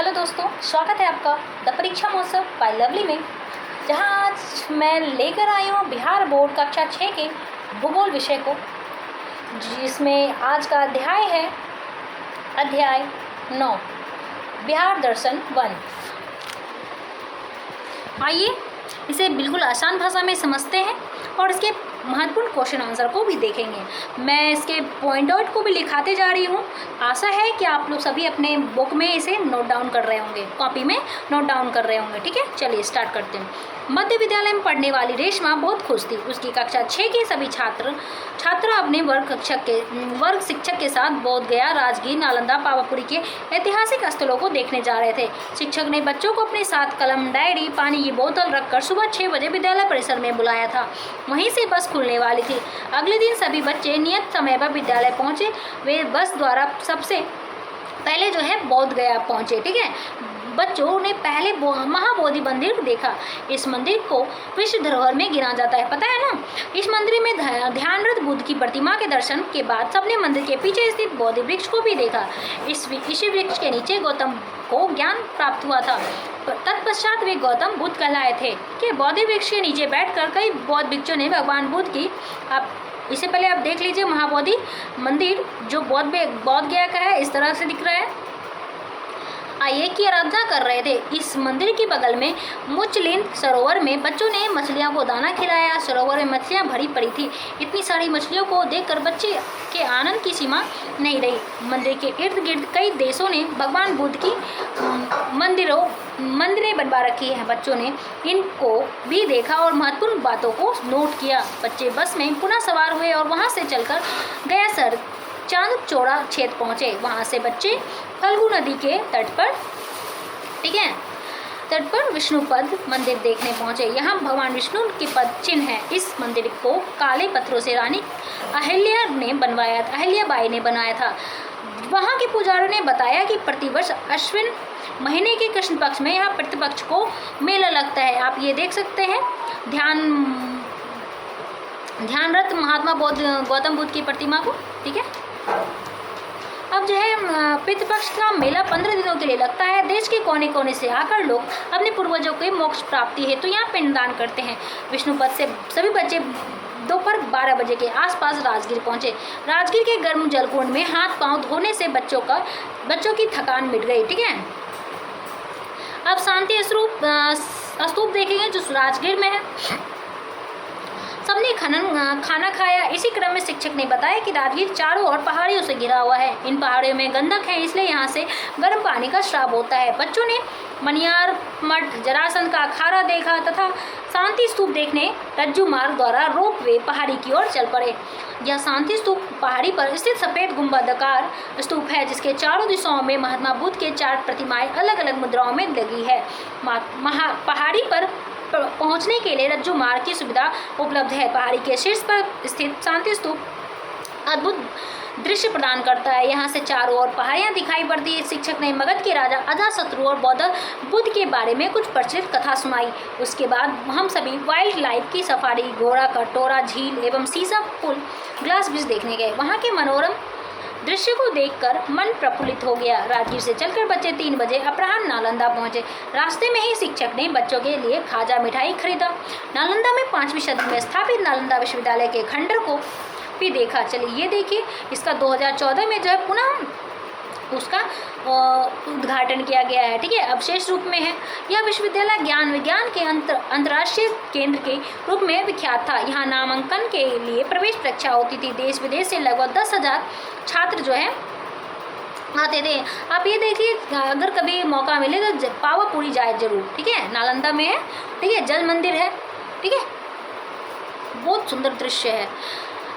Hello दोस्तों, स्वागत है आपका द परीक्षा महोत्सव बाय लवली में, जहां आज मैं लेकर आई हूं बिहार बोर्ड कक्षा 6 के भूगोल विषय को, जिसमें आज का अध्याय है अध्याय 9 बिहार दर्शन 1। आइए इसे बिल्कुल आसान भाषा में समझते हैं और इसके महत्वपूर्ण क्वेश्चन आंसर को भी देखेंगे। मैं इसके पॉइंट आउट को भी लिखाते जा रही हूँ। आशा है कि आप लोग सभी अपने बुक में इसे नोट डाउन कर रहे होंगे, कॉपी में नोट डाउन कर रहे होंगे। ठीक है, चलिए स्टार्ट करते हैं। मध्य विद्यालय में पढ़ने वाली रेशमा बहुत खुश थी। उसकी कक्षा 6 के सभी छात्र अपने वर्ग शिक्षक के साथ बोध गया, राजगीर, नालंदा, पावापुरी के ऐतिहासिक स्थलों को देखने जा रहे थे। शिक्षक ने बच्चों को अपने साथ कलम, डायरी, पानी की बोतल रखकर सुबह 6 बजे विद्यालय परिसर में बुलाया था। वहीं से बस खुलने वाली थी। अगले दिन सभी बच्चे नियत समय पर विद्यालय पहुंचे। वे बस द्वारा सबसे पहले जो है बोध गया पहुंचे। ठीक है, बच्चों ने पहले महाबोधि मंदिर देखा। इस मंदिर को विश्व धरोहर में गिना जाता है, पता है ना। इस मंदिर में ध्यानरत बुद्ध की प्रतिमा के दर्शन के बाद सबने मंदिर के पीछे स्थित बोधि वृक्ष को भी देखा। इसी वृक्ष के नीचे गौतम को ज्ञान प्राप्त हुआ था। तत्पश्चात वे गौतम बुद्ध कहलाए थे कि बोधि वृक्ष के नीचे बैठकर कई बौद्ध भिक्षुओं ने भगवान बुद्ध की इससे पहले आप देख लीजिए महाबोधि मंदिर जो बौद्ध गया का है, इस तरह से दिख रहा है। आइए की आराधना कर रहे थे। इस मंदिर के बगल में मुचलिन सरोवर में बच्चों ने मछलियों को दाना खिलाया। सरोवर में मछलियां भरी पड़ी थी। इतनी सारी मछलियों को देखकर बच्चे के आनंद की सीमा नहीं रही। मंदिर के इर्द गिर्द कई देशों ने भगवान बुद्ध की मंदिरें बनवा रखी है। बच्चों ने इनको भी देखा और महत्वपूर्ण बातों को नोट किया। बच्चे बस में पुनः सवार हुए और वहां से चलकर गया सर चांद चौड़ा क्षेत्र पहुंचे। वहां से बच्चे फल्गु नदी के तट पर विष्णुपद मंदिर देखने पहुंचे। यहाँ भगवान विष्णु के पद चिन्ह है। इस मंदिर को काले पत्थरों से रानी अहिल्याबाई ने बनाया था। वहाँ के पुजारियों ने बताया कि प्रतिवर्ष अश्विन महीने के कृष्ण पक्ष में यहाँ प्रतिपक्ष को मेला लगता है। आप ये देख सकते हैं ध्यानरत महात्मा गौतम बुद्ध की प्रतिमा को। ठीक है, अब जो है पितृपक्ष का मेला 15 दिनों के लिए लगता है। देश के कोने कोने से आकर लोग अपने पूर्वजों के मोक्ष प्राप्ति हेतु यहाँ पिंडदान करते हैं। विष्णुपद से सभी बच्चे दोपहर 12 बजे के आसपास राजगीर पहुंचे। राजगीर के गर्म जलकुंड में हाथ पांव धोने से बच्चों की थकान मिट गई। ठीक है, अब शांति स्तूप देखेंगे जो राजगीर में है। सबने खाना खाया। इसी क्रम में शिक्षक ने बताया कि राजगीर चारों ओर पहाड़ियों से घिरा हुआ है। इन पहाड़ियों में गंधक है, इसलिए यहाँ से गर्म पानी का स्राव होता है। बच्चों ने मनियार मठ, जरासंध का अखाड़ा देखा तथा शांति स्तूप देखने रज्जू मार्ग द्वारा रोपवे पहाड़ी की ओर चल पड़े। यह शांति स्तूप पहाड़ी पर स्थित सफेद गुंबदाकार स्तूप है, जिसके चारों दिशाओं में महात्मा बुद्ध के 4 प्रतिमाएं अलग अलग मुद्राओं में लगी है। पहाड़ी पर पहुंचने के लिए रज्जू मार्ग की सुविधा उपलब्ध है। पहाड़ी के शीर्ष पर स्थित शांति स्तूप अद्भुत दृश्य प्रदान करता है। यहाँ से चारों ओर पहाड़ियाँ दिखाई पड़ती है। शिक्षक ने मगध के राजा अजातशत्रु और बुद्ध के बारे में कुछ प्रचलित कथा सुनाई। उसके बाद हम सभी वाइल्ड लाइफ की सफारी, घोड़ा कटोरा, झील एवं सीसा पुल, ग्लास ब्रिज देखने गए। वहाँ के मनोरम दृश्य को देखकर मन प्रफुल्लित हो गया। राजगीर से चलकर बच्चे 3 बजे अपराह्न नालंदा पहुंचे। रास्ते में ही शिक्षक ने बच्चों के लिए खाजा मिठाई खरीदा। नालंदा में 5वीं सदी में स्थापित नालंदा विश्वविद्यालय के खंडर को भी देखा। चलिए ये देखिए, इसका 2014 में जो है पुनः उसका उद्घाटन किया गया है। ठीक है, अवशेष रूप में है। यह विश्वविद्यालय ज्ञान विज्ञान के अंतर्राष्ट्रीय केंद्र के रूप में विख्यात था। यहाँ नामांकन के लिए प्रवेश परीक्षा होती थी। देश विदेश से लगभग 10,000 छात्र जो है आते थे। आप ये देखिए, अगर कभी मौका मिले तो पावापुरी जाए जरूर। ठीक है, नालंदा में है। ठीक है, जल मंदिर है। ठीक है, बहुत सुंदर दृश्य है।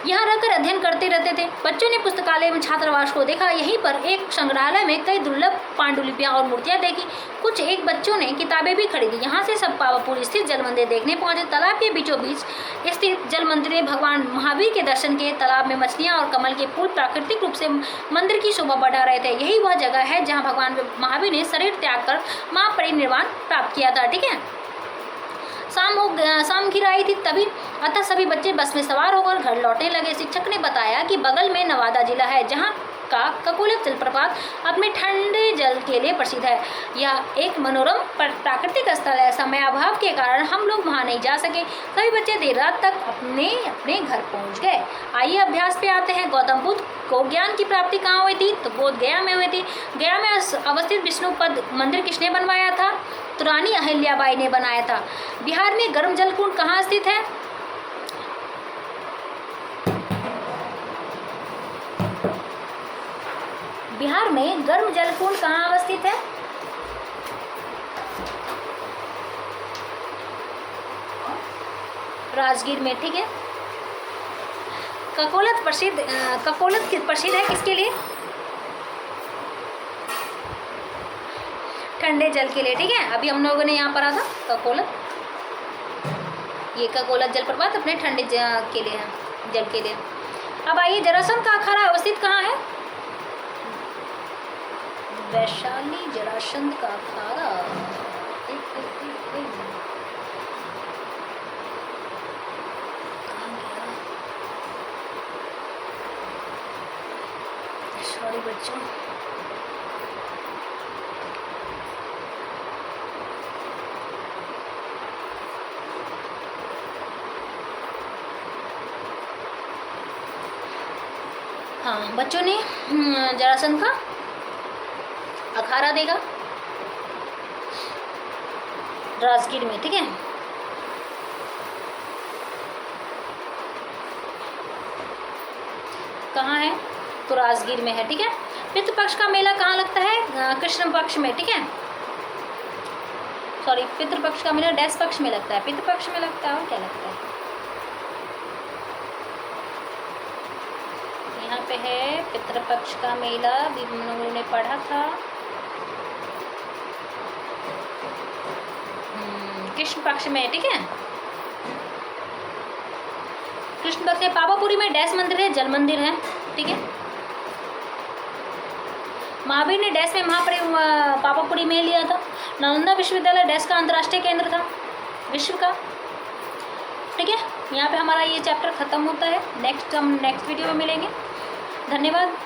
यहाँ रहकर अध्ययन करते रहते थे। बच्चों ने पुस्तकालय में छात्रावास को देखा। यहीं पर एक संग्रहालय में कई दुर्लभ पांडुलिपियाँ और मूर्तियाँ देखी। एक बच्चों ने किताबें भी खरीदी। यहाँ से सब पावापुरी स्थित जल मंदिर देखने पहुंचे। तालाब के बीचों बीच स्थित जल मंदिर में भगवान महावीर के दर्शन किए। तालाब में मछलियाँ और कमल के फूल प्राकृतिक रूप से मंदिर की शोभा बढ़ा रहे थे। यही वह जगह है जहाँ भगवान महावीर ने शरीर त्याग कर महापरिनिर्वाण प्राप्त किया था। ठीक है, शाम घिर आई थी तभी अतः सभी बच्चे बस में सवार होकर घर लौटने लगे। शिक्षक ने बताया कि बगल में नवादा जिला है, जहाँ का ककोलत जलप्रपात अपने ठंडे जल के लिए प्रसिद्ध है। यह एक मनोरम प्राकृतिक स्थल है। समयाभाव के कारण हम लोग वहाँ नहीं जा सके। सभी बच्चे देर रात तक अपने अपने घर पहुँच गए। आइए अभ्यास पे आते हैं। गौतम बुद्ध को ज्ञान की प्राप्ति कहाँ हुई थी? तो बोध गया में हुई थी। गया में अवस्थित विष्णुपद मंदिर किसने बनवाया था? तो रानी अहिल्याबाई ने बनाया था। बिहार में गर्म जल कुंड कहाँ स्थित है? बिहार में गर्म जल कुंड कहाँ अवस्थित है? राजगीर में, ठीक है। ककोलत प्रसिद्ध है किसके लिए? ठंडे जल के लिए, ठीक है। अभी हम लोगों ने यहाँ पढ़ा था ककोलत, ये ककोलत जलप्रपात अपने ठंडे के लिए है, जल के लिए। अब आइए, जरासंध का अखाड़ा अवस्थित कहाँ है? वैशाली जरासंध का अखाड़ा सॉरी बच्चों, हाँ बच्चों ने जरासंध का अखाड़ा देगा राजगीर में, ठीक है। कहाँ है? तो राजगीर में है, ठीक है। पितृपक्ष का मेला कहाँ लगता है? कृष्ण पक्ष में, ठीक है। सॉरी, पितृपक्ष का मेला डैश पक्ष में लगता है, पितृपक्ष में लगता है। और क्या लगता है? यहाँ पे है पितृपक्ष का मेला, भी हम लोगों ने पढ़ा था। कृष्ण पक्ष में, ठीक है। कृष्ण पक्ष में पावापुरी में डैश मंदिर है, जल मंदिर है, ठीक है। महावीर ने डैश में पावापुरी में लिया था। नालंदा विश्वविद्यालय डैश का अंतर्राष्ट्रीय केंद्र था, विश्व का, ठीक है। यहाँ पे हमारा ये चैप्टर खत्म होता है। हम नेक्स्ट वीडियो में मिलेंगे। धन्यवाद।